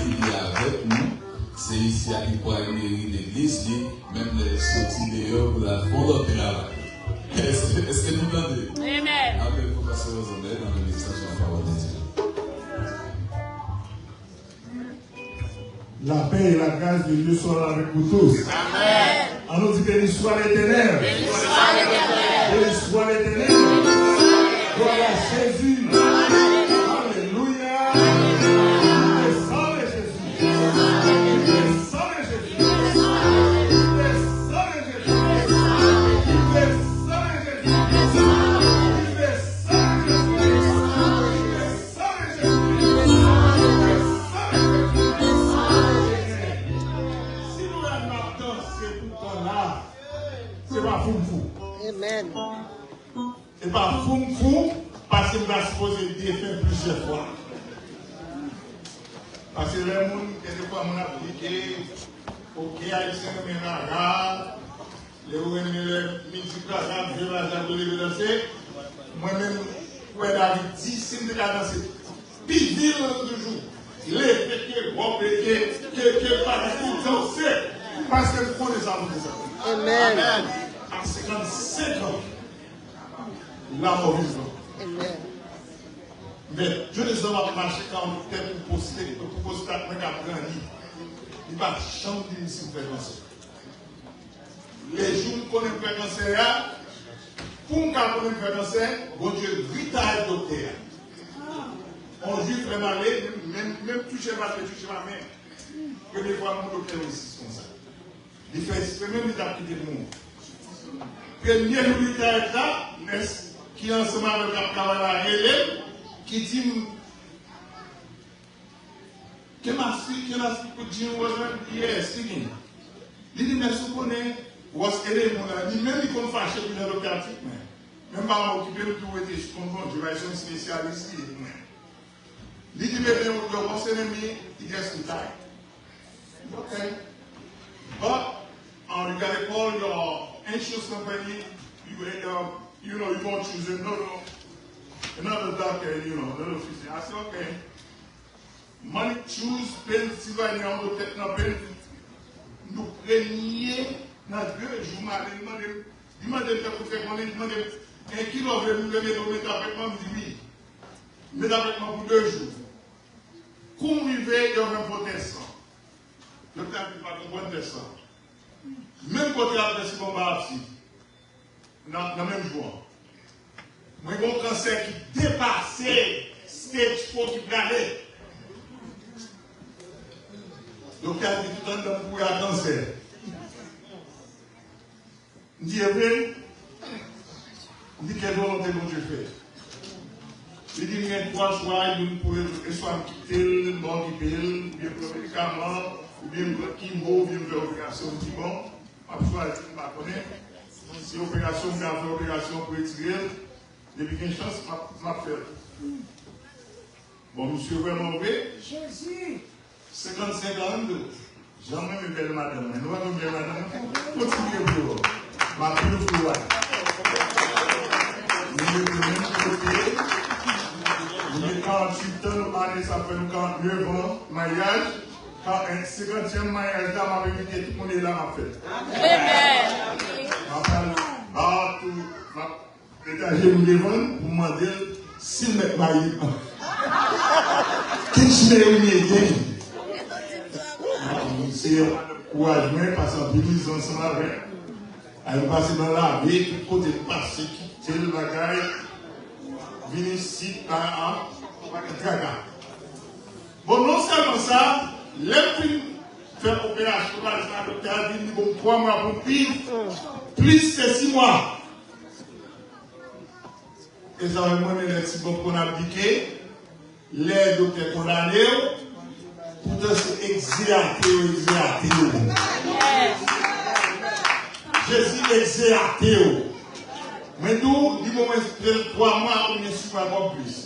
il est avec nous. C'est ici à l'église, même les sorties d'ailleurs pour la fondre de travail. Est-ce que nous l'entendez? Amen. Amen. Pour passer aux honneurs dans le message de la parole de Dieu. La paix et la grâce de Dieu soient avec vous tous. Amen. On nous dit béni soit l'Éternel. Béni soit l'Éternel. Béni soit l'Éternel. Gloire à Jésus. Alléluia. Le sang de Jésus. Le sang de Jésus. Le sang de Jésus. Le sang de Jésus. Le sang de Jésus. Si nous avons dansé tout le temps là, c'est pas fou. Amen. C'est pas fou parce que nous avons supposé défaire plusieurs fois. Parce que les gens, quelquefois, on a appliqué, ok, haïtien, mais là, les multiples, je vais danser. Moi-même, David dit, si nous avons dansé, puis vivre toujours. Les péqués, bon péqués, que pas danser. Parce que nous connaissons ça. Amen. À 55 ans, la mort vivant. Amen. Mais Dieu ne va pas marcher quand on est pour poster, pour poster à prendre il va changer si vous faites cancer. Les jours qu'on est fait cancer, pour qu'on ait fait cancer, bon Dieu, vite à être docteur. On dit vraiment aller, même toucher ma main. Première fois, mon docteur aussi comme ça. Il fait même l'étape qui est monde. Premier militaire là, qui est ensemble avec la camarade qui dit que ma fille, que la fille yes, il dit, mais ce qu'on est, ou est-ce qu'elle est mon ami, même il qu'on fâche pour le locatif, même pas m'occuper de tout, je suis content, je vais être un spécialiste. Il dit, mais your boss enemy, he gets retired. Okay. But you gotta call your insurance company, you won't choose another doctor, another physician. I said, okay. Money choose Pennsylvania, on doit peut-être dans Pennsylvania. Nous prenions dans 2 jours, il m'a demandé pour faire mon un kilo de nous donner pour mettre avec moi, je dis oui. Mettre avec moi pour 2 jours. Comme il veut, il y a un protestant. Le temps qu'il va comprendre ça. Même côté la presse, on va aussi. Dans le même jour. Moi, j'ai un cancer qui dépassait stage 4 qui planait. Donc, il y a dit tout le temps pour le cancer. Je dis, je dis, quelle volonté que Dieu fait. Je dis, il y a 3 choix, il pour soit quitter le bon qui paye, ou bien pour le médicament, ou bien pour le chimo, ou bien pour l'opération qui bon. Après, je ne sais pas. Si l'opération, on fait l'opération pour retirer, depuis qu'il y a une chance, je vais faire. Bon, monsieur, vraiment mauvais. Jésus. 55 ans, j'en ai une belle madame. Nous avons une belle madame. Continuez pour ma plus fouille. Nous avons le même côté. Nous avons 48 ans, ça fait 49 ans, mariage. Quand un 50e mariage là, m'a invité, tout le monde est là, m'a fait. Amen. Je vais étager vous devant pour demander si vous êtes marié. Qu'est-ce que vous avez? C'est courage, parce que nous sommes ensemble avec. Elle passe dans la vie, tout côté passé, quitter le bagage, venir ici, par un bon, non seulement ça, les faire opération, le docteur a dit, bon, 3 mois pour plus que 6 mois. Et ça va mener les petits bons qu'on a appliqués, les docteurs condamnés, pour se exercer. Jésus exercer. Mais nous, du moment où 3 mois, on est sur encore plus.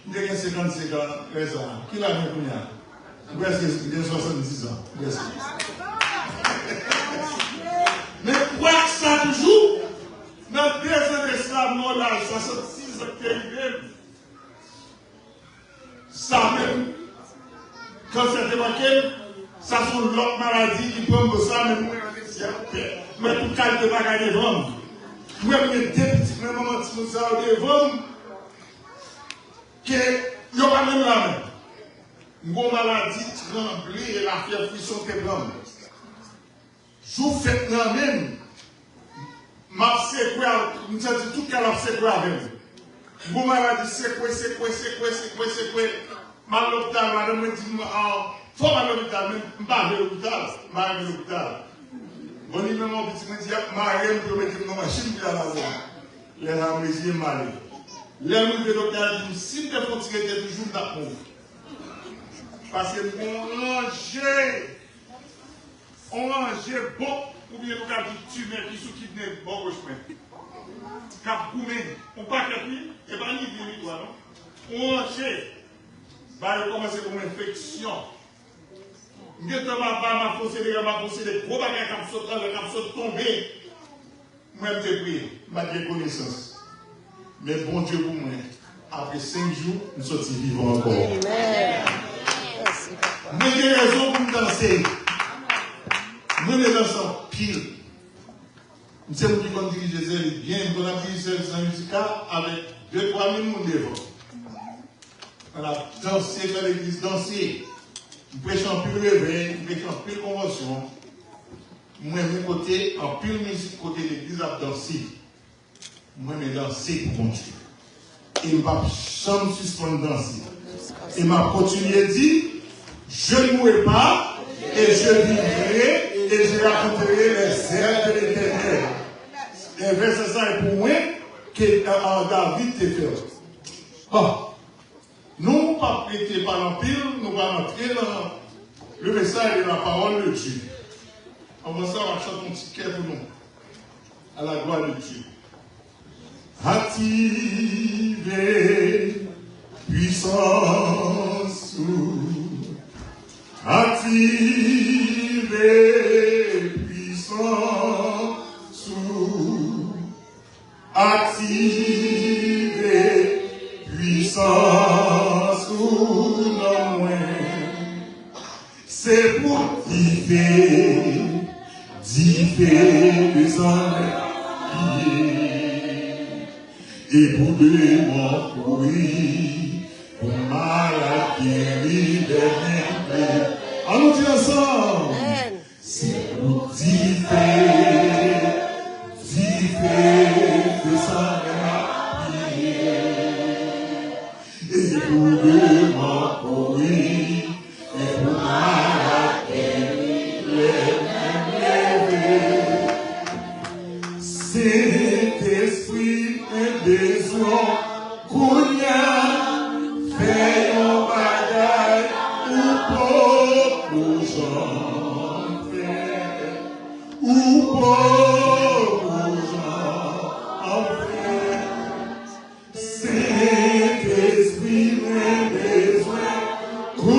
Il y a 55 ans, les ans. Qui l'a vu pour nous? Où est-ce qu'il y a 70 ans? Mais quoi que ça toujours, dans 2 ans d'esclavage, 66 ans qui arrivent, ça même, quand c'est démarqué, ça sont l'autre maladie qui prend de ça, mais moi, mais pour calmer ma gagne devant. Moi, je suis des petits moments de ça devant, que il n'y a pas même là même. Une maladie tremblée et la fièvre frisson tremblée. Je fais là même. Ma séquelle, nous avons dit tout qu'elle a séquelle avec nous. Une maladie séquelle. Ma l'hôpital, madame me dit, faut aller à l'hôpital, même pas à l'hôpital, ma à l'hôpital. Bon, il m'a dit, ma reine, je vais mettre ma machine à la maison. Les âmes, les yeux mal. Les âmes de l'hôpital, si tu es fatigué, tu es toujours d'accord. Parce que on range bon, ou bien nous avons dit tuer qui sont kidnappés, bon chemin. Cap goumé, on pas capé, et pas ni bien toi, non? On range, bah, il commence comme une infection. Je ne m'a forcé des gros bagages qui sont tombés. Moi, je me prie, ma reconnaissance. Mais bon Dieu pour moi, après 5 jours, nous sommes vivants encore. Amen. Mais j'ai raison pour me danser. Nous les dansons pile. Nous sommes qui vont diriger ça bien, nous avons dirigé ça musical avec 2-3 000 personnes devant. On a dansé dans l'église, dansé. Nous prêchons en pile réveil, nous prêchons en pile convention. Moi, de mon côté, en pile musique, côté l'église, à danser. Moi, je danser pour mon Dieu. Et je ne vais pas jamais suspendre danser. Et ma continué dit, je ne mourrai pas, et je vivrai, et je raconterai les œuvres de l'Éternel. Et verset ça est pour moi, que David te fait. Bon. Nous ne pas prêter par l'empire, nous allons entrer dans le message de la parole de Dieu. Avant ça, on va chanter un petit cœur pour nous, à la gloire de Dieu. Activez puissance, activez puissance, activez puissance ou non moins. C'est pour differ les hommes et pour de mon bruit, pour maladie des mains. Allons dire ensemble. C'est pour differ les hommes. Et pour de mon bruit, et pour maladie les mains. Saint-Esprit, un besoin qu'on y a, fait un bagage ou pour gens faire, ou pour gens faire. Saint-Esprit, un besoin qu'on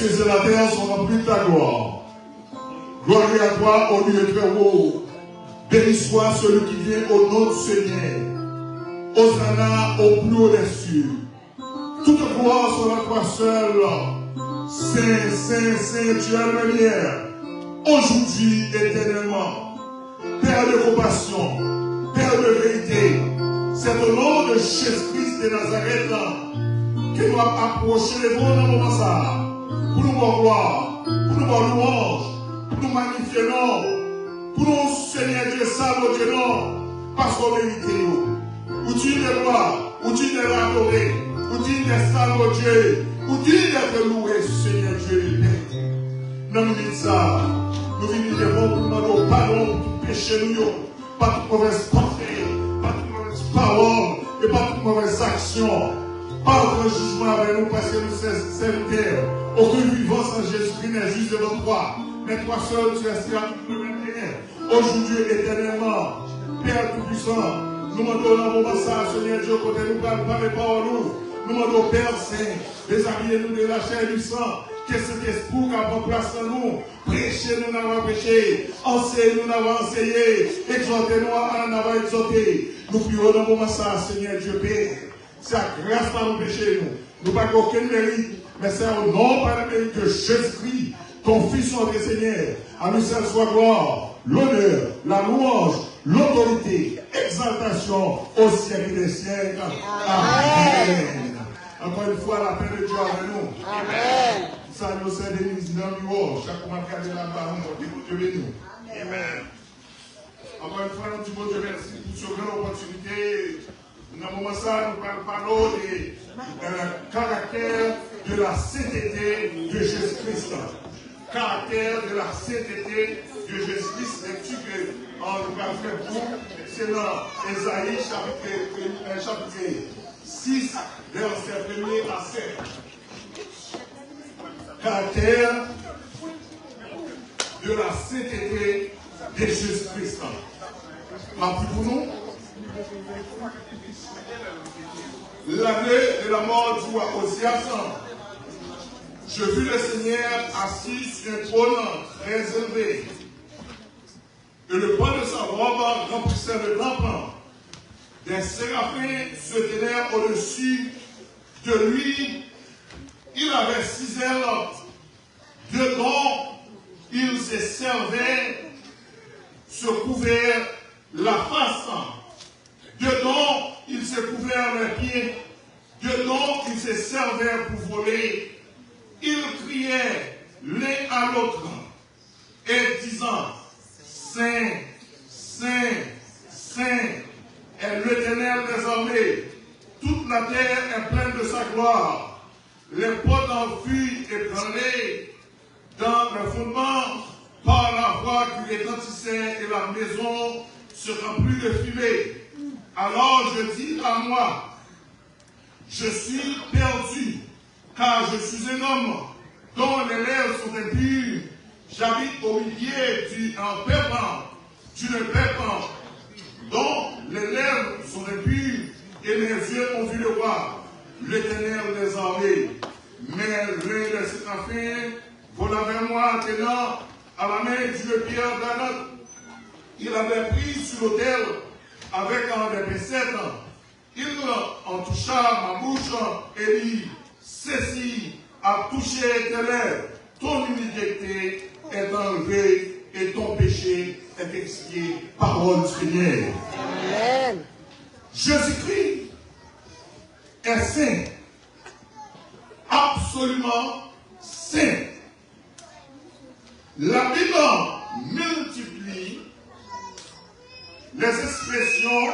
cieux et la terre sont remplis de ta gloire. Gloire à toi, au lieu très haut. Béni soit celui qui vient au nom du Seigneur. Hosanna au plus haut des cieux. Toute gloire soit à toi seul. Saint, Saint, Saint, tu as la lumière. Aujourd'hui, éternellement. Père de compassion, Père de vérité, c'est au nom de Jésus-Christ de Nazareth que nous avons approché les bons dans le moment ça. Pour nous voir gloire, pour nous voir louange, pour nous magnifier non, pour nous Seigneur Dieu salve Dieu non, parce qu'on mérite nous. Ou tu de gloire, ou tu de l'adorer, ou tu de salve Dieu, ou tu de louer Seigneur Dieu. Non, nous disons ça, nous venons devant pour demander pardon pour tout péché nous, pas toute mauvaise pensée, pas toute mauvaise parole, et pas toute mauvaise action. Pas aucun jugement avec nous parce que nous sommes serviteurs. Aucun vivant sans Jésus-Christ n'est juste devant toi. Mais toi seul, tu es esclave du même. Aujourd'hui, éternellement, Père Tout-Puissant, nous demandons dans le moment ça, Seigneur Dieu, côté nous parle par les paroles. Nous demandons, Père Saint, déshabillez-nous de la chair et du sang. Que cet esprit qui a pris place en nous, prêchez-nous n'avons prêché, enseignez-nous n'avons enseigné, exhortez-nous en avons exhorté. Nous prions dans le moment ça, Seigneur Dieu, Père. C'est la grâce par nos péchés, nous. Nous n'avons aucun mérite, mais c'est au nom par le mérite de Jésus-Christ, ton Fils, notre Seigneur. À nous seul soit gloire, l'honneur, la louange, l'autorité, exaltation au siècle des siècles. Amen. Encore une fois, la paix de Dieu avec nous. Amen. Salut au sein des ministres dans le haut. Chaque moment qu'il y a là-bas, nous Dieu béni. Amen. Encore une fois, nous disons Dieu merci pour cette grande opportunité. Dans le moment ça, nous parlons du caractère de la sainteté de Jésus-Christ. Caractère de la sainteté de Jésus-Christ. Lecture que nous allons faire pour, c'est dans Ésaïe chapitre 6, verset 1er à 7. Caractère de la sainteté de Jésus-Christ. Rappelez pour nous. L'année de la mort du roi Osias, je vis le Seigneur assis sur un trône très élevé. Et le pan de sa robe remplissait le temple. Des séraphins se tenaient au-dessus de lui. Il avait 6 ailes, dedans il se servait, se couvert la face. Dedans, il se couvert les pieds. Dedans, il se servait pour voler. Il criait l'un à l'autre et disant, Saint, Saint, Saint est l'Éternel des armées. Toute la terre est pleine de sa gloire. Les portes en fuient ébranlées dans le fondement par la voix qui retentissait et la maison se remplit de fumée. Alors je dis à moi, je suis perdu, car je suis un homme dont les lèvres sont impures. J'habite au milieu d'un peuple, dont les lèvres sont impures et mes yeux ont vu le roi, l'Éternel des armées. Mais l'un de ses affaires vola vers moi, tenant à la main d'une pierre d'un autre. Il avait pris sur l'autel avec des pincettes. Il en toucha ma bouche et dit, ceci a touché tes lèvres. Ton iniquité est enlevée et ton péché est expié. Parole du Seigneur. Amen. Jésus-Christ est saint. Absolument saint. La Bible multiplie les expressions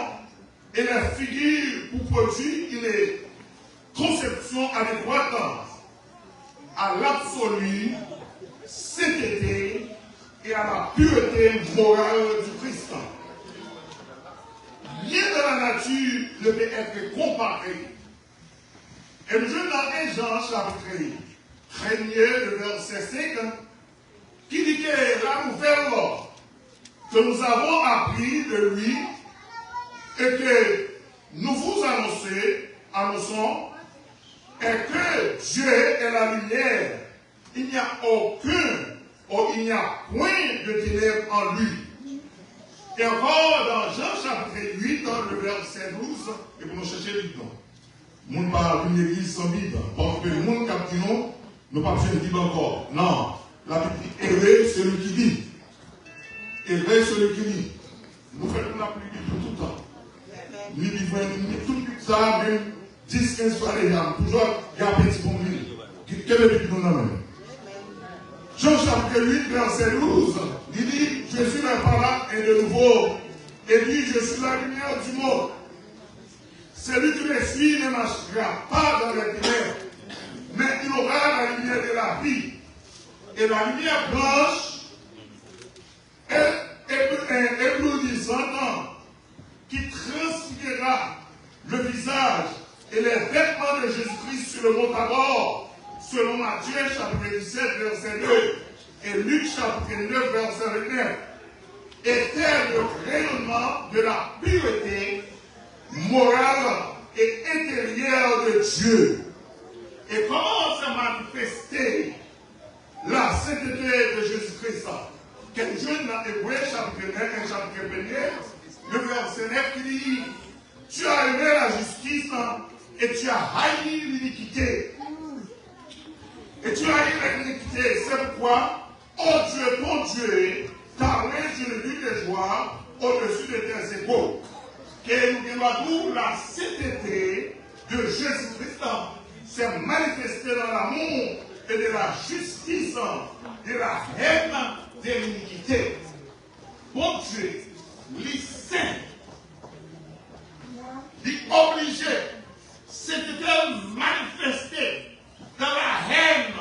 et les figures pour produire une conception adéquate à l'absolu sainteté et à la pureté morale du Christ. Rien de la nature ne peut être comparé. Et nous jouons dans 1 Jean chapitre 1, le verset 5, qui dit que la nouvelle que nous avons appris de lui et que nous vous annonçons est que Dieu est la lumière il n'y a il n'y a point de ténèbres en lui. Et encore dans Jean chapitre 8, dans le verset 12, et pour nous chercher le Bible. Moun parle d'une église sans Bible. Parce que le monde qui dit non, nous pas besoin de Bible encore. Non. La Bible dit, heureux celui qui dit. Heureux celui qui dit. Nous faisons la pluie tout le temps. Nous vivons tout ça, même 10-15 fois les gens. Toujours, il y a un petit bon mille. Quel est le Bible nous avons? Jean chapitre 8, verset 12, il dit, je suis la parole et de nouveau. Et dit, je suis la lumière du monde. Celui qui me suit ne marchera pas dans les ténèbres, mais il aura la lumière de la vie. Et la lumière blanche est éblouissante qui transférera le visage et les vêtements de Jésus-Christ sur le mont Tabor, selon Matthieu chapitre 17, verset 2, et Luc chapitre 9, verset 29, était le rayonnement de la pureté morale et intérieure de Dieu. Et comment s'est manifestée la sainteté de Jésus-Christ? Quel jeune dans Hébreu chapitre 9 et chapitre 1, le verset 9 qui dit, tu as aimé la justice et tu as haï l'iniquité. Et tu as haï l'iniquité, c'est pourquoi, oh Dieu, ton Dieu, ta réjouie de joie au-dessus de tes égaux. Que nous avons la sainteté de Jésus-Christ s'est manifestée dans l'amour et de la justice, de la haine de l'iniquité. Bon Dieu, les saints, les obligés, s'était manifesté dans la haine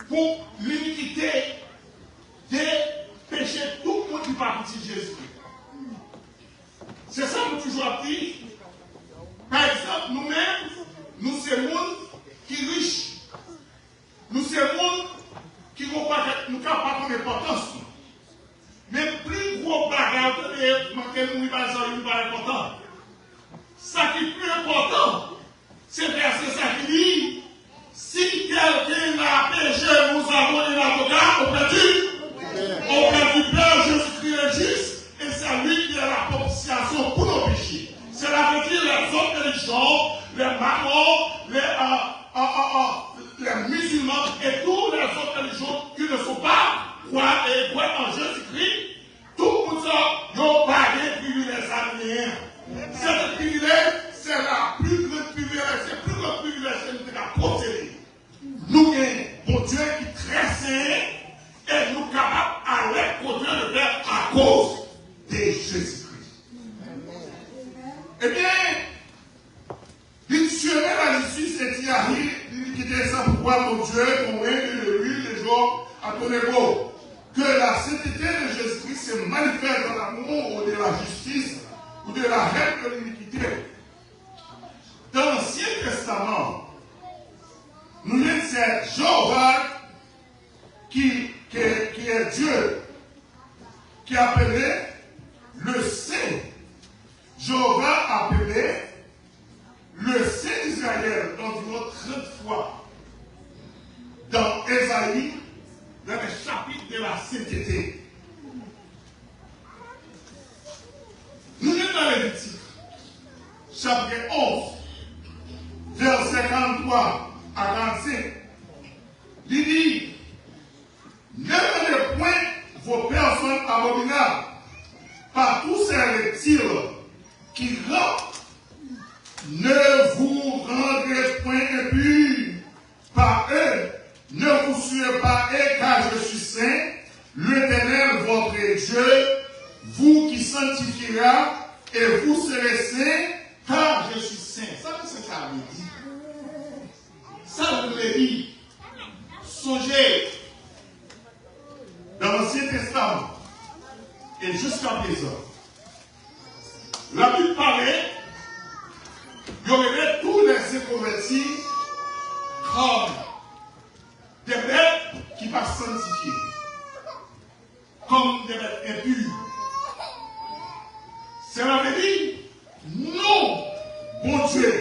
pour l'iniquité des péchés, tout le monde qui partit de Jésus. C'est ça que nous toujours dit. Par exemple, nous-mêmes, nous sommes des gens qui sont riches. Nous sommes des gens qui n'ont pas d'importance. Mais plus gros bagarre, que nous n'avons pas important. Ça qui est plus important, c'est verset ça qui dit, si quelqu'un a péché, nous avons un avocat auprès du Père Jésus-Christ juste. Et c'est lui qui a la propitiation pour nos péchés. Cela veut dire les autres religions, les marrons, les musulmans et tous les autres religions qui ne sont pas croient en Jésus-Christ. Tout le monde n'a pas de privilège à rien. Cet privilège, c'est la plus grande privilège, c'est le plus grand privilège que nous avons possédé. Nous avons bon Dieu qui est très saint et nous sommes capables d'aller contre le Père à cause de Jésus-Christ. Eh bien, dictionner la justice et Thierry, qui était ça pourquoi mon Dieu, ton règne de l'huile, les jours à ton égo. Que la sainteté de Jésus-Christ se manifeste dans l'amour ou de la justice ou de la haine de l'iniquité. Dans l'Ancien Testament, nous avons c'est Jéhovah qui est Dieu, qui appelait le Saint. Jéhovah appelait le Saint d'Israël environ 30 fois dans Ésaïe, dans le chapitre de la sainteté. Nous sommes dans Lévitique, chapitre 11, verset 43 à 45. Il dit, ne menez point vos personnes abominables par tous ces reptiles qui rampent. Ne vous rendrez point impurs par eux. Ne vous suivez pas eux, car je suis saint, l'Éternel votre Dieu, vous qui sanctifiera, et vous serez saints, car je suis saint. Ça, c'est ce que ça veut dire. Ça, vous l'avez dit. Songez dans l'Ancien Testament et jusqu'à présent. La Bible parlait, il y aurait tous les inconvertis comme des bêtes qui ne sont pas sanctifiées, comme des bêtes impures. Cela veut dire, non, bon Dieu,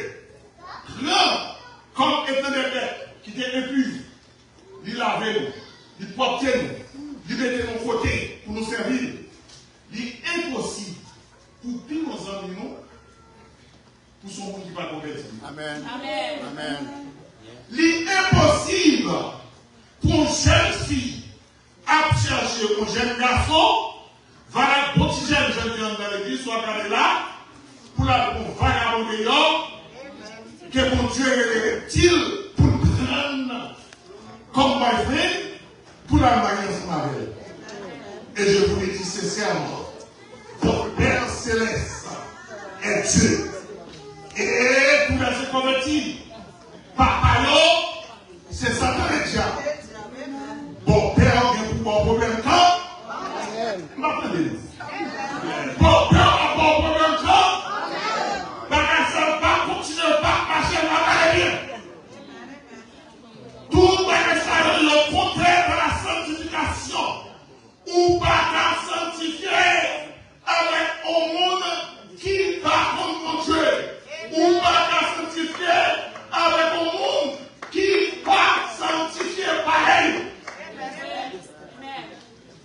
grand comme étant des bêtes qui étaient impures, chercher un jeune garçon, va la petit jeune dans l'église, soit regardé là, pour la vagabond dehors, que mon Dieu est-il pour prendre comme boyfriend, pour la marier ensemble avec elle. Et je vous le dis sincèrement, votre Père Céleste est Dieu. Et pour les convertis, papa, c'est Satan et diable. Bon Père, il y a un problème quand? M'appelez. Bon Père, a un problème quand? Parce que ça ne va pas continuer à marcher là-bas bien. Tout ça est le contraire de la sanctification. Ou pas qu'à sanctifier avec un monde qui va contre mon Dieu. Ou pas qu'à sanctifier avec un monde qui va sanctifier pareil.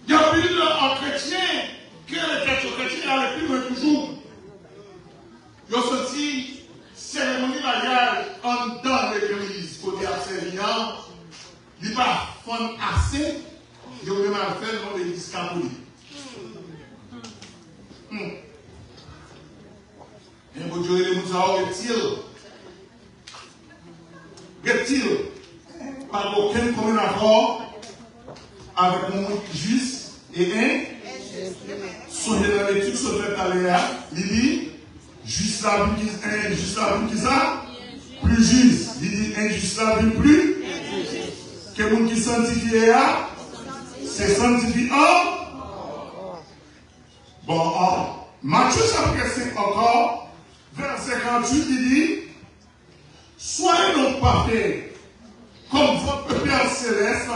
Il y a plus en chrétien que les chrétiens avec lui toujours. Ils ont sorti cérémonie mariage en dans l'église côté assyrian. Il n'y a pas fond assez. Ils ont même fait dans l'église catholique. Et vous direz les moussards, est-il par aucun commun accord avec mon monde juste et un songez dans l'étude sur le Taléa, il dit juste la vie qui ça plus juste, il dit injuste la vie plus que le monde qui sanctifie c'est sanctifiant. Bon, Matthieu chapitre 5 encore, verset 58, il dit soyez donc parfaits comme votre Père Céleste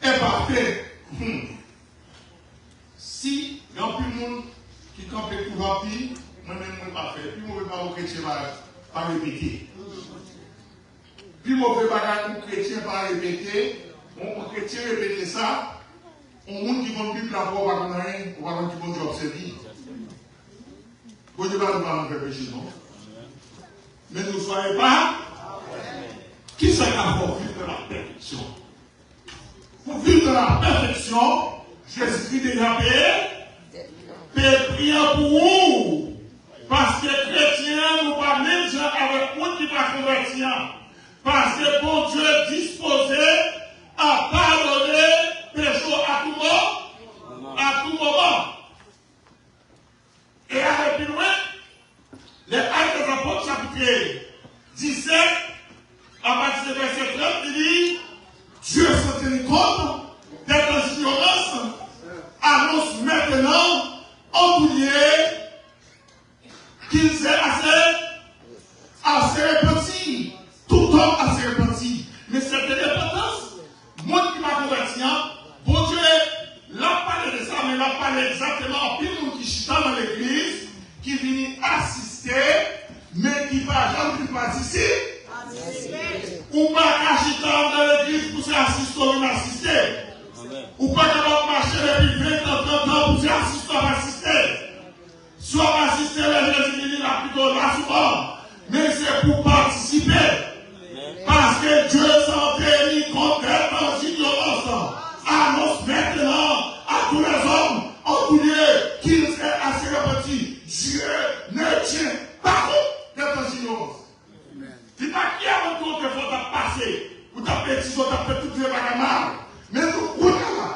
est parfait. Si il y a plus de monde qui campe pour rapide, moi-même je ne suis pas parfait. Puis mauvais pas au chrétien par répéter. Puis mauvais pas au chrétien par répéter. On chrétien répéter ça. On monde qui vont plus la voix, on va rien, on va qui vont observer. Bon Dieu va nous faire péché, non? Mais ne soyez pas. Qui c'est qui a pour vivre de la perfection? Pour vivre de la perfection, Jésus-Christ déjà payé prier pour vous. Parce que chrétien, nous pas même gens avec vous qui va convertir. Parce que bon Dieu est disposé à pardonner péché à tout moment. Et avec plus loin, les Actes des Apôtres, chapitre 17, à partir du verset 30, il dit Dieu s'en tient compte d'être ignorance, annonce maintenant en boulier qu'il s'est assez repenti. Tout homme assez repenti. Mais cette repentance, moi qui m'a converti, bon Dieu l'a parlé de ça, mais l'a parlé exactement puis nous qui chita dans l'église, qui vient assister, mais qui va jamais participer. Ou pas qu'acheter dans l'église pour s'assister ou assister. Ou pas capable de marcher depuis 20 ans, 30 ans pour s'assister ou assister. Soit assister les Jésus là plutôt là souvent. Mais c'est pour participer. Parce que Dieu s'en bénit complètement ignorance. Annonce maintenant à tous les hommes en tout lieu qu'il est assez repenti. Dieu ne tient pas compte d'être ignorance. C'est pas qui a un tour de faut passer. Vous tapez si vous tapez toutes les bagages. Mais nous,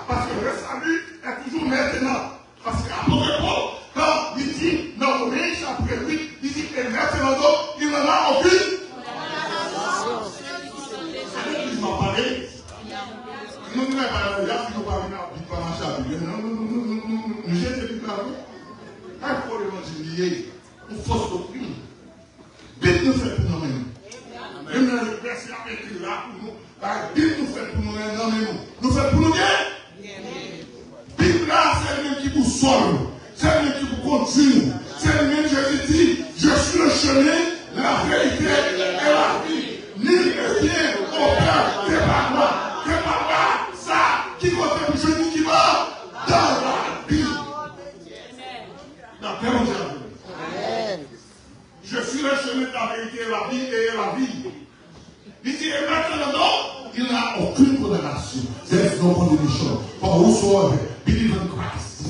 parce que le salut est toujours maintenant. Parce qu'après Paul, quand il dit non, riche après lui, il dit que maintenant, il n'en a aucune. Il m'a parlé. Nous ne pouvons pas dire si nous ne pouvons pas marcher à Bible. Nous jetons plus la vie. Il faut l'évangéliser. Une fausse doctrine. Bible nous fait pour nous-mêmes. Même dans le verset avec là pour nous, la Bible nous fait pour nous-mêmes. Nous fait pour nous bien. Bible là, c'est le même qui vous sauve. C'est le même qui vous conduit. C'est le même Jésus dit, je suis le chemin, la vérité et la vie. Nul ne vient au Père que par moi. Que par moi, ça, qui compte pour Jésus qui va dans la Bible. La paix au diable. Je suis le chemin de la vérité et la vie et la vie. Il dit, et maintenant, il n'a aucune condamnation. There is no condemnation. for whosoever believe in Christ.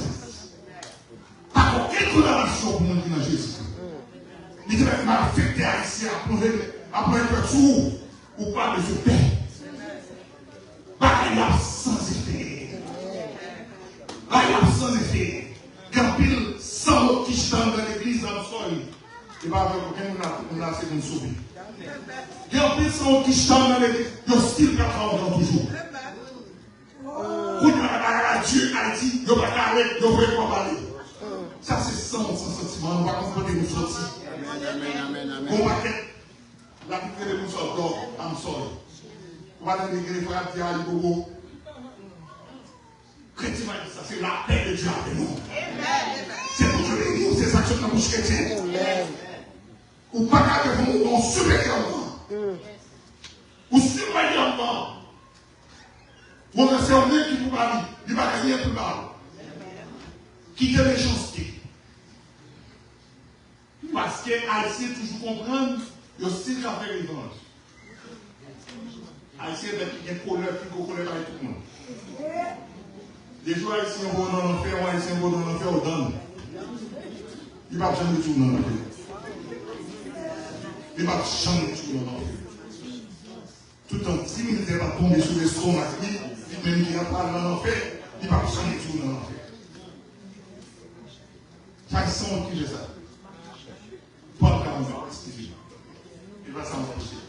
Pas aucune condamnation pour mon dans Jésus. Il dit, mais m'a affecté à ici, après un peu tout, ou pas de ce paix. Bah, il y a sans effet. Là, il y a sans effet. Quand pile, sans qui chante dans l'église, dans le sol, il va avec aucun a c'est une sauver. Quand pile, sans qui chante dans l'église, il y a style qui a toujours. Vous à Dieu, Haïti, il n'y a pas carré, il n'y a pas parler. Ça, c'est sans sentiment. On va comprendre nous sortir. On va la plupart de nous sortent d'or, I'm sorry. On va dans l'église, il faut dire à l'Ibogo. Chrétien, ça, c'est la paix de Dieu avec nous. C'est pour que les nous, ces actions de la bouche chrétienne. Ou pas qu'à faire mon supérieurement. Ou supérieurement. Ou on a servi qui vous parle, il va gagner plus mal. Quittez les chantiers. Parce que Haïtien toujours comprendre, il y a aussi qu'à faire l'évangile. Haïtien, il y a un colère qui connaît pas tout le monde. Des jours Haïtiens vont dans l'enfer, ou Haïtiens vont dans l'enfer, au donne. Il ne va jamais tout dans l'enfer. Il ne va jamais tout dans l'enfer. Tout en 10 minutes, il va tomber sur l'estomac, même qui n'a pas dans l'enfer, il ne va jamais tout dans l'enfer. Haïtiens qui fait ça. Paul 40, Stephen. Il va s'en empêcher.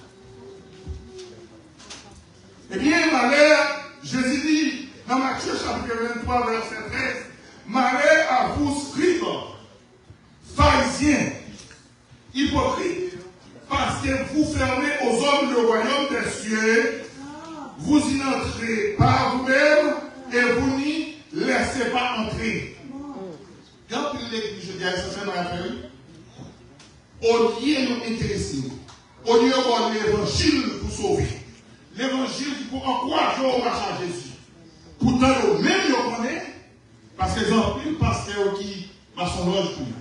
Eh bien, malheur, Jésus dit, dans Matthieu chapitre 23, verset 13, malheur à vous, scribes, pharisiens, hypocrites, parce que vous fermez aux hommes le royaume des cieux, vous y n'entrez pas vous-même, et vous n'y laissez pas entrer. Quand l'église, je dis à ça, dans la famille, au lieu de nous intéresser, au lieu d'avoir l'évangile pour sauver, l'évangile pour encourager au marché à Jésus. Pourtant, même nous connaissons, parce que les gens plus pasteurs qui va son loge pour nous.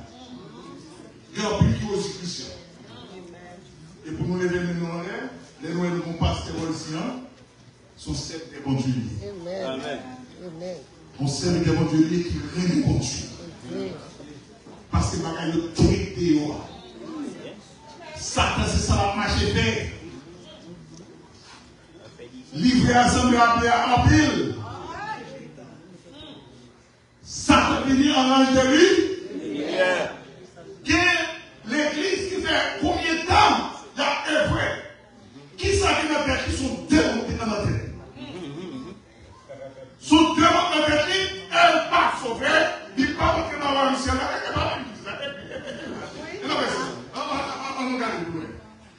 Il y a plus qui aussi chrétiens. Et pour nous lever les noms en l'air, les noms de mon pasteur aussi, sont celles des bons Dieu. Amen. On sait des bons Dieu qui règnent bon Dieu. Parce que ma gagne le traité. Satan, c'est ça la marche fait. Livrer ensemble à pile. Satan venu en ange de lui. L'église qui fait combien de temps il y a œuvré. Qui s'agit de faire qui sont démontés dans la tête. Sont démontés dans la tête, elle n'est pas sauvée, il n'est pas monté dans la mission.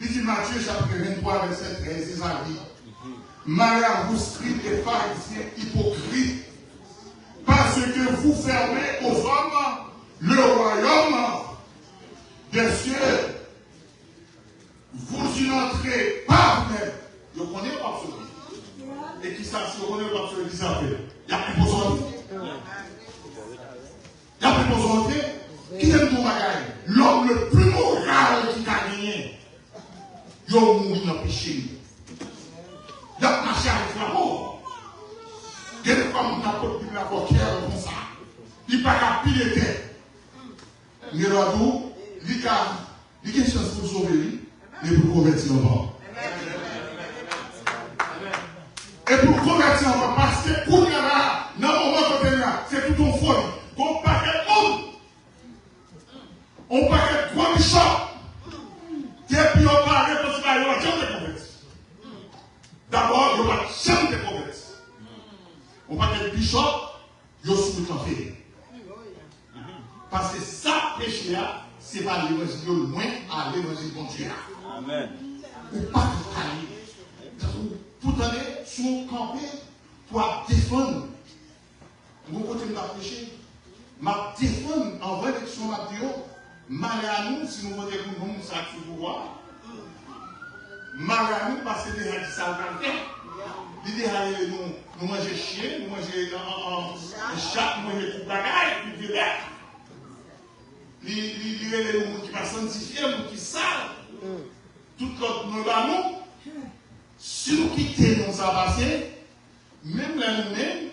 Il dit Matthieu chapitre 23, verset 13, il a dit, malheur à vous, scribes et pharisiens hypocrites, parce que vous fermez aux hommes le royaume des cieux. Vous y n'entrez pas vous-même. Je connais pas ce et qui ça, si on connaît pas ce qui s'appelle, il y a plus besoin de il n'y a plus besoin de qui aime ton bagage. L'homme le plus moral qui a gagné. Il a mouru dans le péché. Il a marché avec la mort. Il y a des femmes qui n'ont pas pu la coquille comme ça. Il n'y a pas de pile de tête. Mais là, il y a une chance pour sauver lui, mais pour convertir l'enfant. Et pour convertir l'enfant, parce que pour y aller, dans le moment où on est là, c'est tout en folie. On paquet de monde. On paquet de gros bichons. Depuis on parle de ce qu'il y a jamais de convertir. D'abord, il n'y a pas jamais de convertir. On paquet de bichons, il y a sous le fait. Parce que ça, péché là, c'est pas l'évangile loin à l'évangile de Dieu. Amen. Ou pas de aller. Tout aller sur campé pour défendre. Vous continuez à pécher. Ma défendre en vraie élection Mathieu, malgré à nous, si nous votons pour nous, ça qui pouvoir. Malgré à nous, parce que déjà dit ça au fait. L'idée est nous manger chien, nous manger chat, nous manger tout bagaille, puis virer. L'idée est nous qui va sanctifier, nous qui savent. Tout l'autre nous va nous. Si nous quittons, nous ça passer, même là nous-mêmes,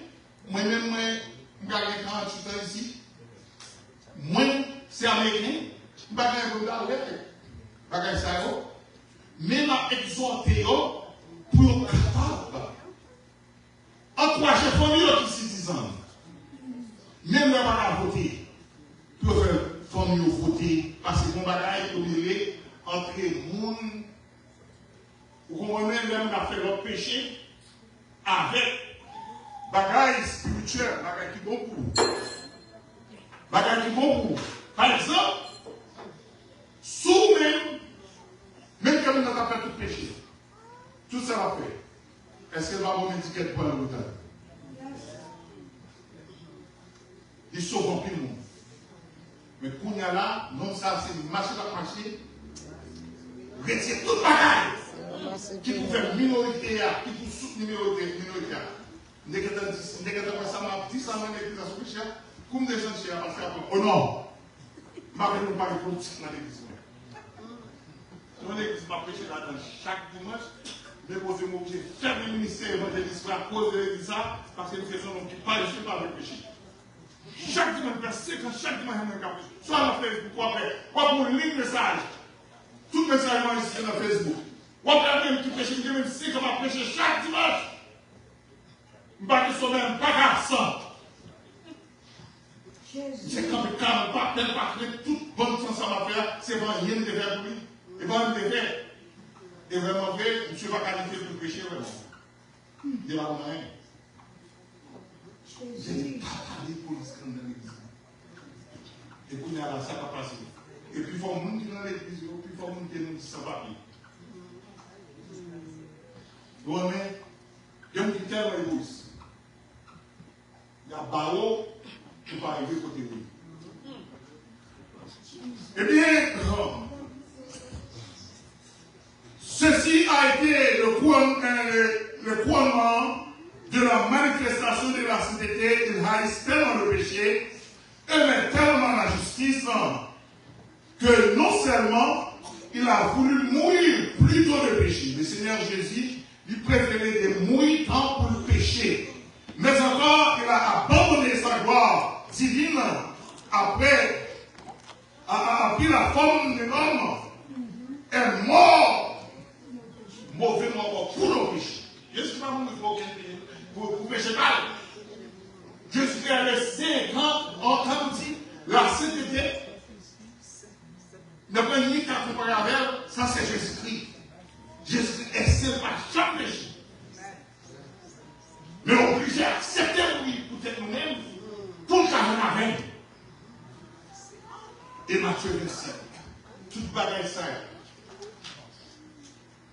Moi-même, je gagne 48 ans ici. Moi, c'est américain. Je gagne un dollar. Je gagne ça. Mais je exhorté pour être capable. Encourager les familles qui sont 10 ans. Même les gens qui voter. Pour faire les familles voter. Parce que mon bagage est entre les gens. Vous comprenez, même la fait leur péché avec bagaille spirituel, bagaille qui bon pour. Bagaille qui bon pour. Par exemple, sous même quand nous avons fait tout péché, tout ça va faire. Est-ce qu'elle va avoir une étiquette pour l'hôpital? Ils sauvent plus le monde. Mais pour nous là, non, ça c'est une machine à marcher. Retirer toute bagaille. Qui peut faire minorité, qui peut soutenir minorité. Dès que ça m'a dit, ça m'a dit, ça m'a dit, comme des gens chez parce qu'après, oh non, je ne vais pas de politique dans l'église. Dans l'église, je prêche là-dedans chaque dimanche, déposer mon objet, faire le ministère évangéliste à cause de l'église, parce que nous faisons qui parle, je ne suis pas avec péché. Chaque dimanche, chaque dimanche, je vais péché. Soit dans Facebook, ou après, quoi pour une ligne message. Tout message ici dans Facebook. Ou après, même qui péché, même si je vais pécher chaque dimanche. Je ne vais pas sauver un garçon. C'est comme le cas, pas tel, pas tel, toute bonne sens à ma faire, c'est vraiment rien de faire pour lui. Et vraiment de faire. Et vraiment vrai, je ne suis pas qualifié pour pécher vraiment. Il n'y a pas rien. J'ai pas parlé pour les scandales dans l'église. Et puis il y a là, ça va passer. Et puis il faut que les gens qui sont dans l'église, et puis il faut que les gens qui sont sans papier. Vous voyez, il y a un critère égoïste. Il y a barreau pour pas arriver côté de lui. Eh bien, ceci a été le couronnement de la manifestation de la sainteté. Il haït tellement le péché, aimait tellement la justice, que non seulement il a voulu mourir plutôt le péché. Le Seigneur Jésus lui préférait de mourir tant pour le péché. Mais encore, il a abandonné sa gloire divine après, a pris la forme de l'homme, est mort, mauvais mort pour le péché. Jésus n'est pas mort pour pécher mal. Jésus a laissé, quand on dit la sainteté, ne pas ni qu'à comparer avec elle, ça c'est Jésus-Christ. Jésus-Christ est seul par chaque péché. Mais obligé à accepter lui pour être nous-mêmes, tout le temps avec. Et Matthieu 27, toute bagaille ça.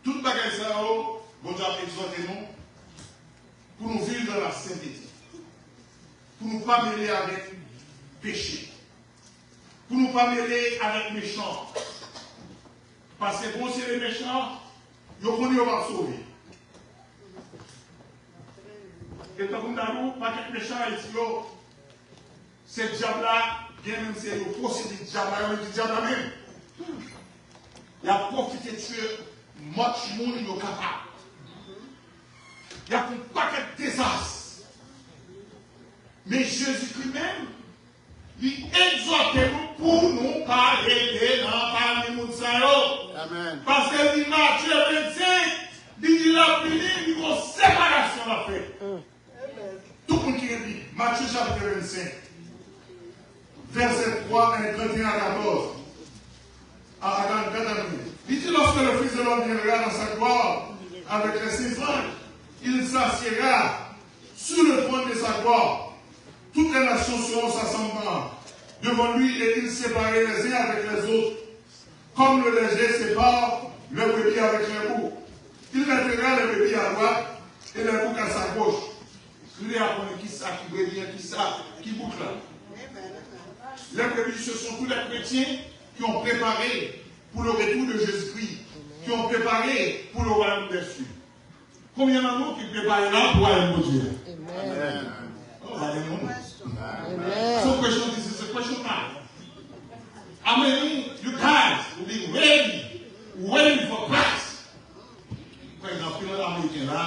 Toute bagaille ça, bon Dieu a exhorté nous pour nous vivre dans la sainteté. Pour ne pas mêler avec péché. Pour ne pas mêler avec méchants. Parce que bon, c'est les méchants, ils ont connu, on va sauver. Et tant qu'on a nous, pas que méchants ici, ce diable-là, bien même si il possédé le diable-là, il dit diable même. Il a profité de tuer much monde, il est capable. Il y a un paquet de désastres. Mais Jésus-Christ même, il exhorte nous pour nous pas aider dans parmi nous. Amen. Parce que dit Matthieu 25, il dit la fini, il y a une séparation à faire. Tout le monde qui dit, Matthieu chapitre 25, verset 3, 31 à 14. Il dit lorsque le Fils de l'homme viendra dans sa gloire avec les 6 anges, il s'assiera sur le trône de sa gloire. Toutes les nations seront s'assemblant devant lui et il séparera les uns avec les autres, comme le léger sépare le brebis avec les boucs. Il mettra les brebis à droite et les boucs à sa gauche. Vous voulez apprendre qui ça, qui brebis, qui ça, qui bouc là. Les brebis, ce sont tous les chrétiens qui ont préparé pour le retour de Jésus-Christ, qui ont préparé pour le royaume des cieux. Combien d'entre nous qui préparent là pour aller au Dieu? Amen. Amen. So question, this is a question mark. How many you guys will be waiting for Christ? Par exemple, l'Américain là,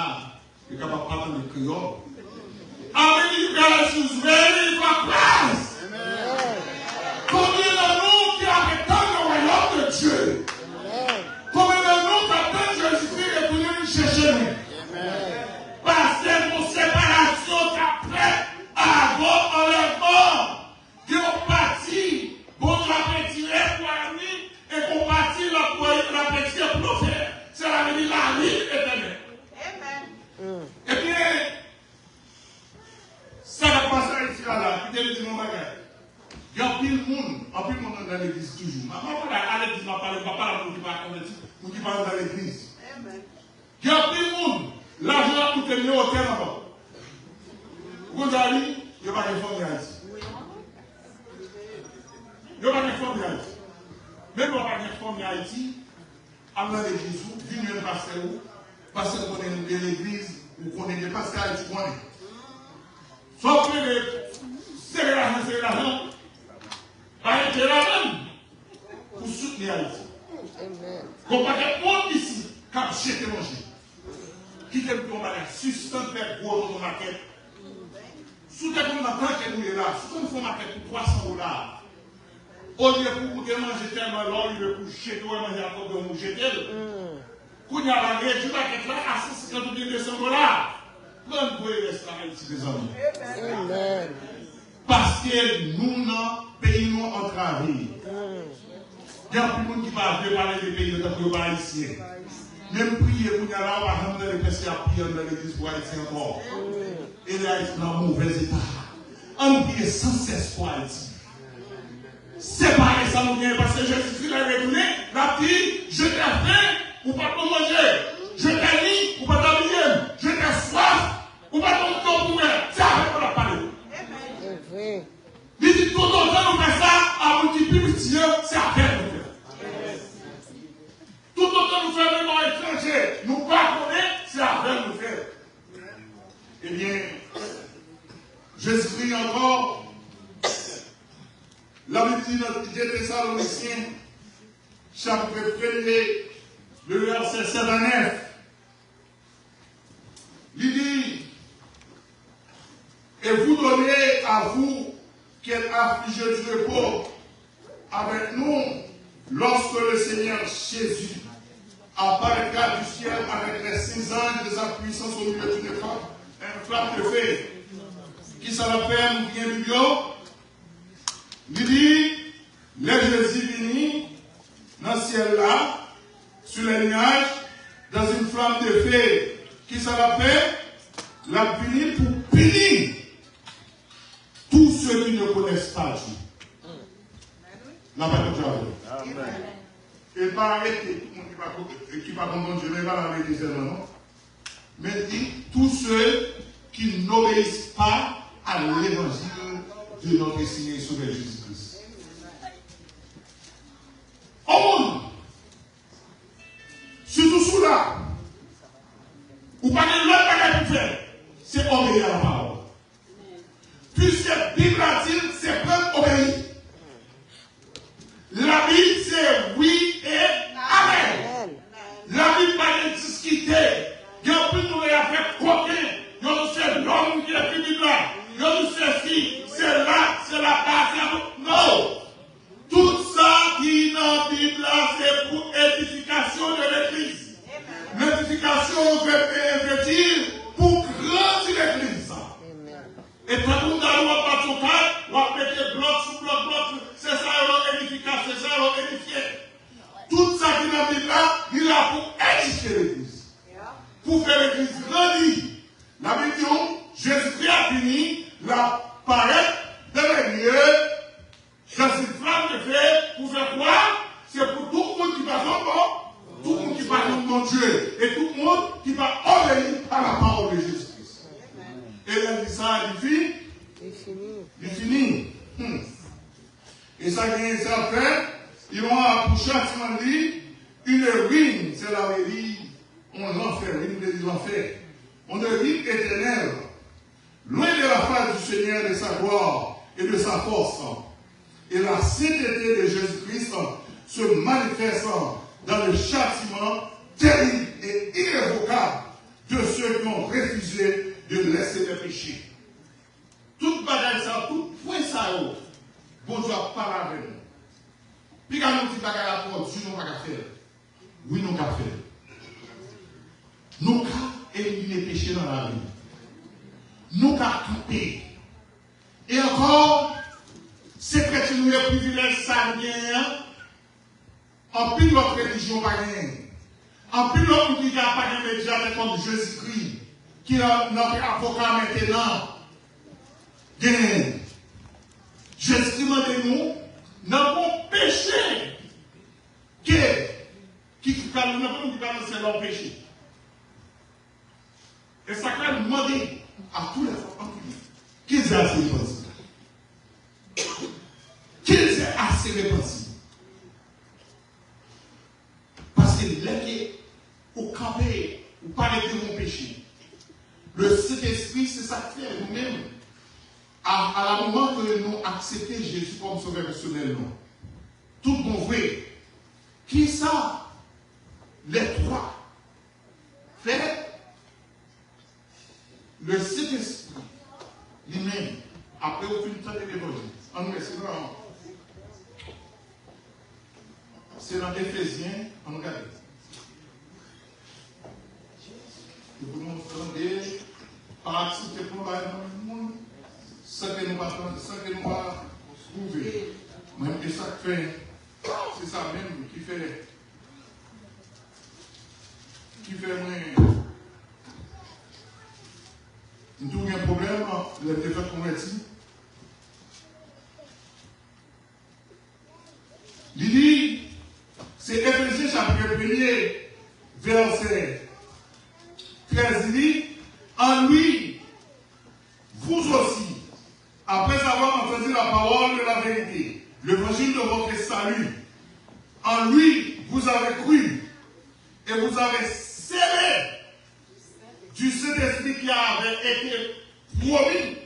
il est capable de parler de créole. How many you guys capitaine de mon bagage. Il y a pile monde dans l'église toujours. Je à l'église, je parle pas pour qui parle dans l'église. Il y a pile monde. L'argent tout est mis au terre là-bas. Vous avez dit, il n'y a pas de réforme Haïti. Il n'y a pas de réforme Haïti. Même si il n'y a pas de réforme Haïti, dans l'église, venez le pasteur, pasteur qu'on est dans l'église, ou qu'on est des pasteurs Haïti, qu'on est. Sauf que c'est l'argent. Pas intérêt même pour soutenir Haïti. Qu'on va faire monde ici, qui a jeté manger. Qui t'aime ton bagage, suspend faire gros dans ton maquette. Sous tes comptes dans que nous est là, si on fait maquette pour $300, au lieu pour manger tellement l'or, il veut pour jeter ou manger à côté de nous jeter. Quand il y a la réduction maquette là, à $150 ou $200. L'on peut rester là ici, les amis. Amen. Parce que nous, dans le pays, nous entravé. Il y a plus de monde qui parle de parler des pays de la haïtien. Même prier pour nous là, on va ramener les personnes à prier dans l'église pour Haïti encore. Et là, ils sont dans un mauvais état. On prie sans cesse pour Haïti. C'est pareil, ça nous vient parce que Jésus-Christ l'a retourné, l'a dit, je t'ai faim, ou pas pour manger. Je t'ai mis, ou pas t'habiller. Je t'ai soif, ou pas ton corps pour moi. C'est avec qu'on a parlé. Il dit tout autant nous fait ça, à vous qui publicier, c'est avec nous faire. Tout autant nous faire même en étranger, nous pas connaître, c'est avec nous faire. Eh bien, Jésus-Christ encore, la Bible dit dans 2 Thessaloniciens, chapitre 1er, le verset 7 à 9, il dit, et vous donnez à vous quel affligé du repos avec nous lorsque le Seigneur Jésus apparaîtra du ciel avec les 6 anges de sa puissance au milieu d'une flamme de feu. Qui ça la fait, ou bien Biblio? Il dit, les Jésus venus dans le ciel là, sur les nuages, dans une flamme de feu. Qui ça la fait? La punir pour punir tous ceux qui ne connaissent pas Dieu. La paix de Dieu. Amen. Et pas arrêter tout le monde qui va comprendre Dieu, mais pas la vérité, non. Mais dit tous ceux qui n'obéissent pas à l'évangile de notre Seigneur et Sauveur Jésus-Christ. Au monde, surtout sous là, ou pas de l'autre bagage pour faire, c'est obéir à la parole. Puisque la Bible a dit, c'est peuple obéir. La Bible, c'est oui et amen. La Bible va discuter. Il y a plus de nous faire coquin. Il y a c'est l'homme qui est fini là. Il y a c'est ci, c'est là, c'est la base. Non. Tout ça qui est dans la Bible là, c'est pour édification de l'église. L'édification veut dire pour grandir l'église. Et quand on a pas son cas, on va mettre bloc sur bloc, c'est ça l'édification, c'est ça l'édifier. Tout ça qui est dans la Bible là, il est là pour édifier l'église. Pour faire l'église grandir. La Bible dit, Jésus-Christ a fini, la paraître dans les lieux, dans une flamme de feu, pour faire quoi? C'est pour tout le monde qui va en bon, tout le monde qui va en mon Dieu, et tout le monde qui va obéir à la parole de Jésus-Christ. Et elle dit ça, il finit. Et ça, ça fait, ils vont approcher à une ruine, c'est la vérité. On l'enfer, l'enfer. On ne vit éternel, loin de la face du Seigneur et de sa gloire et de sa force. Et la sainteté de Jésus-Christ se manifeste dans le châtiment terrible et irrévocable de ceux qui ont refusé de laisser les péchés. Toute bagaille ça, tout point ça, bon Dieu a parlé avec nous. Puis quand nous disons bagaille à toi, Dieu nous va faire. Oui, nous va faire. Nous avons éliminé les péchés dans la vie. Nous avons campé. Et encore, c'est que nous avons les privilèges sanguins. En plus de notre religion païenne. En plus de notre qui n'a pas de médiateur comme Jésus-Christ, qui est notre avocat maintenant. c'est assez repenti? Qui c'est assez repenti? Parce que là, au campé, ou pas de mon péché. Le Saint-Esprit, c'est ça qui fait nous-mêmes. À la moment que nous acceptons Jésus comme sauveur personnel, tout bon vrai. Qui ça? Les trois. Fait le Saint-Esprit lui-même, après au fin de l'évangile. En nous, c'est dans Éphésiens, on regarde. Nous pouvons demander par accepter pour la monde sans que nous ne trouver. Même que ça fait, c'est ça même qui fait moins. Nous avons un problème, le fait converti. Il dit, c'est Éphésiens chapitre 1er, verset 13, il dit, en lui, vous aussi, après avoir entendu la parole de la vérité, l'évangile de votre salut, en lui, vous avez cru et vous avez scellé du Saint-Esprit qui avait été promis,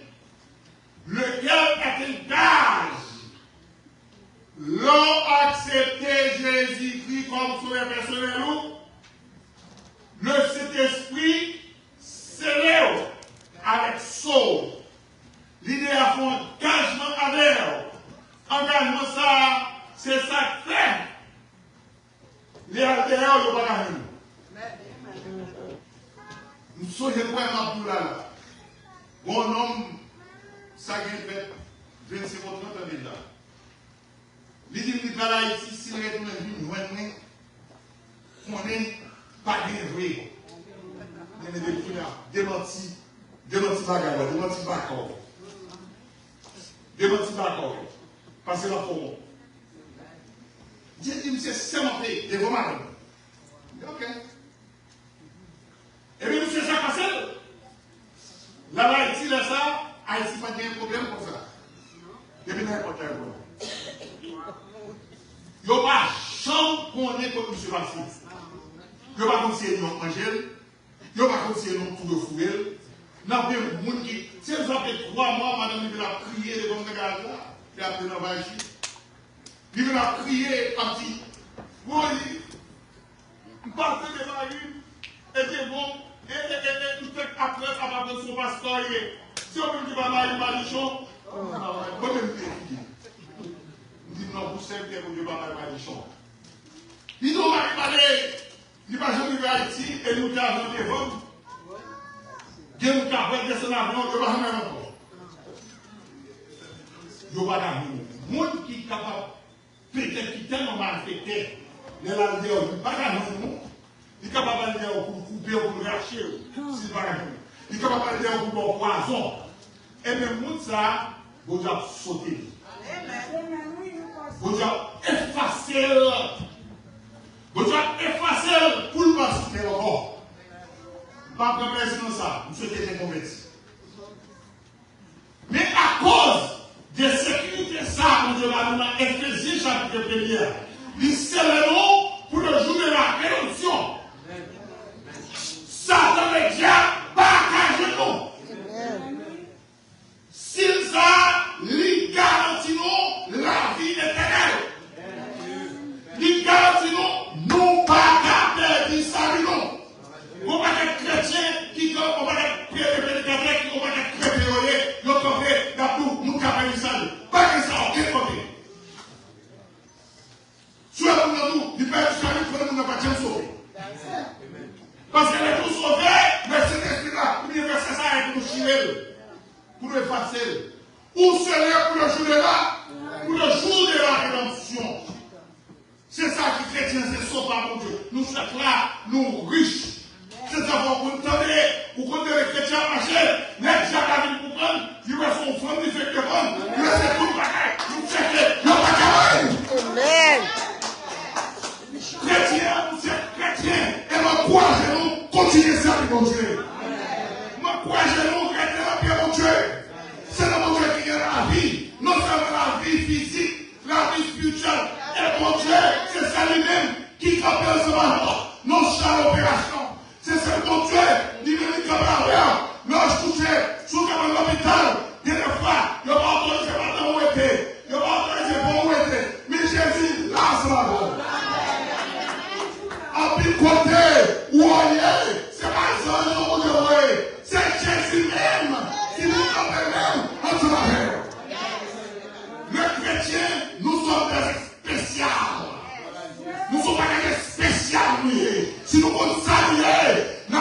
lequel est un gage. L'ont accepté Jésus-Christ comme sauveur personnel, le Saint-Esprit scellé avec sauve. L'idée à fond engagement avec engagement ça, c'est ça que fait. Les altéreurs, ils ne pas gagner. Nous sommes quoi un là. Bon homme, ça a fait 25 ou 30 ans déjà. L'idée de là ici, si on est on n'est pas bien vrai. Il y a des démentis bagarres, démentis baccords. Démentis baccords. Passez la forme. Dieu dit, monsieur, c'est mon pays, des vos maris. Ok. Et bien, monsieur Jacques Passel, là-bas, Haïti, là, ça, Haïti n'a pas de problème comme ça. Il n'y a pas de problème. Il n'y a pas de chambre qu'on est comme monsieur Passel. Il n'y a pas de conseiller non Angèle. Il n'y a pas de conseiller non tout de fouille. Il y a des gens qui, si vous avez 3 mois, madame, il va prier devant le gars là, et après, il va agir. Il va prier, parti. Bon, il part de Marie, et c'est bon. Et tout fait après, ça va prendre son pasteur. Si on veut dire que Marie Malichon, moi-même, je dis non, vous savez que Dieu va Marie Malichon. Il doit Marie, il va jamais à Haïti et nous avons des ventes. Dieu nous a fait descendre avant, il va jamais encore. Il va jamais. Le monde qui est capable, peut-être qui est tellement mal fait, il va pas gagner. Il est capable d'aller pour couper, pour racher, s'il va gagner. Il est capable d'aller pour poison. Et même tout ça, vous avez sauté. Vous avez effacé. Vous avez effacé pour le passer encore. Pas de problème sinon ça, vous souhaitez être converti. Mais à cause de sécurité, ça, vous devez nous Éphésiens chapitre 1er. Il s'élève pour le jour de la rédemption. Satan le diable, pas qu'à genoux. S'il ça, lui garantit nous la vie éternelle. Lui garantit nous pas qu'à perdre sa vie non. On va être chrétien qui on va être prédicateur qui on va être chrétien, nous comprenons d'abord nous capables ça. Pas que ça aucun côté. Soit nous du père du salut pour nous pas de sauver. Parce qu'elle est tout sauvée, mais cet esprit-là, pour verser ça et pour nous chier, pour nous effacer. Où serait pour le jour de la rédemption. C'est ça qui chrétien, c'est sauvé par mon Dieu. Nous sommes là, nous riches. C'est ça qu'on entendait, ou quand les chrétiens marchaient, les gens qui nous prennent, ils vont son front, ils font que prendre, ils laissent tout le bagage, ils cherchent, ils n'ont pas qu'à Amen. Chrétien, vous êtes chrétien, et m'encouragez-nous, continuez ça, mon Dieu. M'encouragez-nous, chrétien, mon Dieu. C'est physique, la vie spirituelle. Et mon Dieu, c'est ça lui-même qui campe ensemble non sans opération. C'est ça mon Dieu, lui-même qui campe rien. Non, je touchais, je suis comme l'hôpital. Il y a des fois, il n'y a pas autorisé maintenant où était. Il n'y a pas autorisé pour où était. Mais Jésus, là, c'est la bonne. En plus côté, où on est, c'est pas ça, nous devons. C'est Jésus même qui nous appelle même en ce moment. Les chrétiens, nous sommes des spéciaux. Nous ne sommes pas des spéciaux. Si nous voulons saluer, nous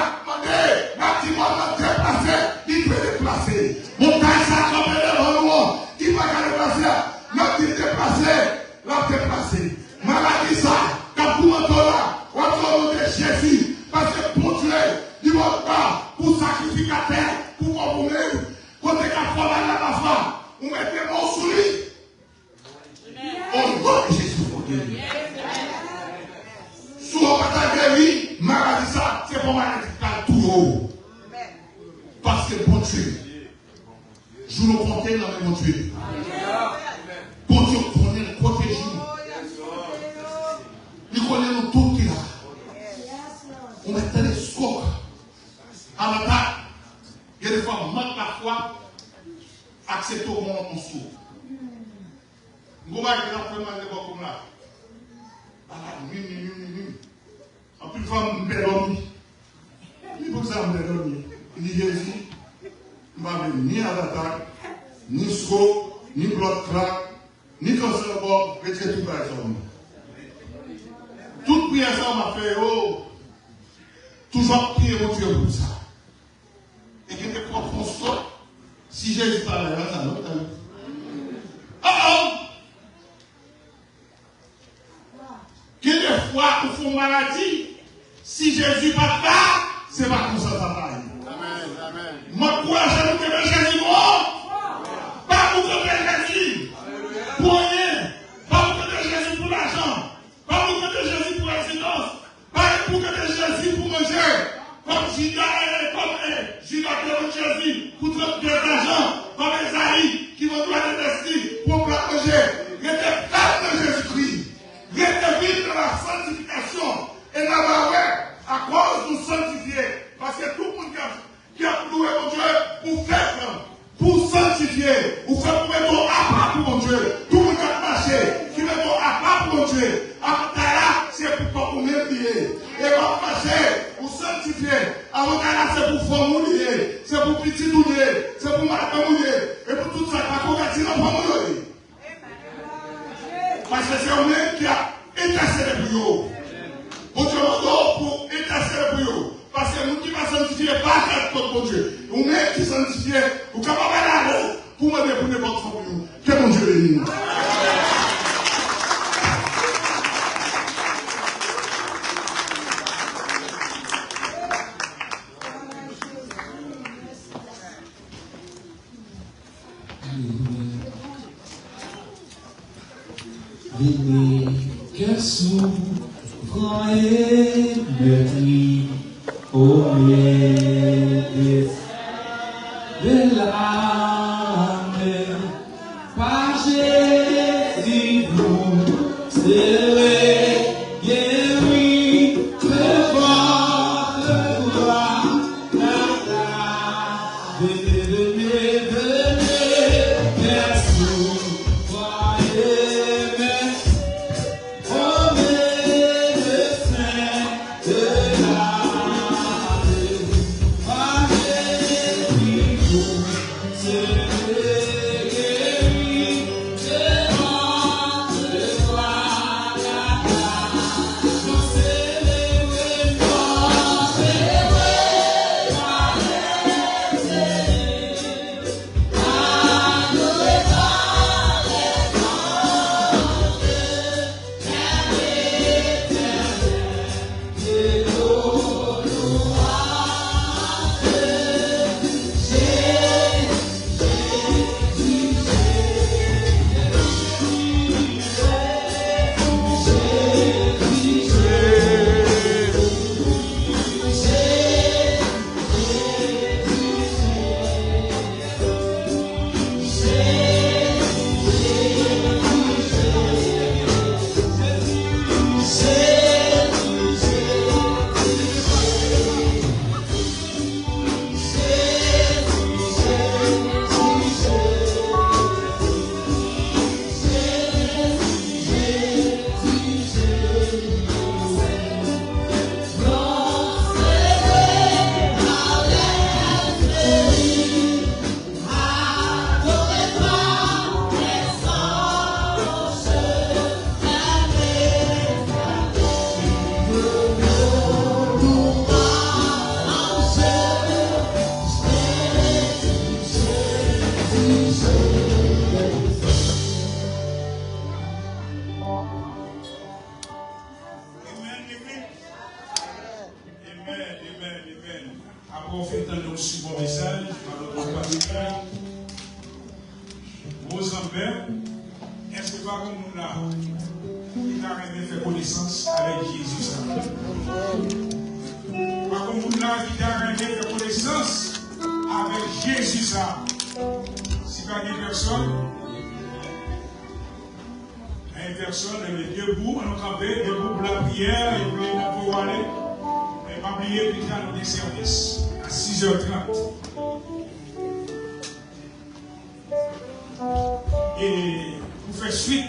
demandons de déplacer, il peut déplacer. Mon père, ça a devant nous, il va déplacer. Nous dit déplacer, l'a déplacer. Maladie ça, quand vous m'entendez là, on entend de Jésus. Parce que pour Dieu, il ne va pas pour sacrificateur, pour vous-même. Quand tu es capable de la femme, on met des mots sur lui. On voit que Jésus pour guérir. Si on va guérir, maladie ça, c'est pour maladie qui tout haut. Parce que bon Dieu, je nous comptais dans le bon Dieu. Bon Dieu connaît le protéger. Il connaît nous tout qui là. On met des scores à l'attaque. Il y a des fois, on manque parfois accepter au moment où on souffre. Nous allons faire un peu comme là. En plus, femme, belle homme. Il faut que ça me belle homme. Il dit Jésus, il ne va ni à l'attaque, ni score, ni bloc crack, ni cancer bord, retirer tout par exemple. Toute prière, ça m'a fait, oh, toujours prier mon Dieu pour ça. Et qu'il y ait des propres sortes, si Jésus parlait là, ça n'a pas. Oh! Qu'il y ait des fois où font maladie, si Jésus pas là, c'est pas comme ça, ça va. Amen, amen. Moi, quoi, je vous que Jésus mort? Pas pour que Jésus pour rien. Pas pour que Jésus pour l'argent. Pas pour que Jésus pour la résidence. Pas pour que Jésus pour manger. Comme Judas de Jésus pour trouver de l'argent. Comme Esaïe qui va doit de destin pour manger. Il était plein de Jésus-Christ. Il était vide de la sanctification. Et là-bas, ouais, à cause de sanctifier. Parce que tout le monde qui a loué mon Dieu pour faire, pour sanctifier, ou faire pour mettre à part pour mon Dieu. Tout le monde qui a marché, qui met à part pour mon Dieu. Avant là, c'est pour qu'on m'aider. Et quand marcher, pour sanctifier. Avant là, c'est pour faire mouiller. C'est pour petit mouiller. C'est pour matin mouiller. Et pour tout ça, pas qu'on va dire non, pas mouiller. Parce que c'est un qui a intercédé pour eux. Bon Dieu, pour intercéder pour eux. Parce que nous qui va sanctifier, pas contre mon Dieu. Nous-mêmes qui sanctifier, nous sommes capables d'aller pour me dépouiller votre pour nous. Que mon Dieu bénisse. Les cœurs s'ouvrent et me rient au milieu de l'âme. Par Jésus, vous serez guéris de votre gloire. Venez, cœurs s'ouvrent et me rient. Oh, mais le Saint de la Mozambique, est-ce que pas comme nous là, il a rien fait connaissance avec Jésus? Pas comme nous là, il a rien fait connaissance avec Jésus. Si pas des personnes, une personne, elle est debout, on a campé, debout pour la prière, et puis on peut aller, et pas oublier, puis dans le service, à 6h30. Et pour faire suite,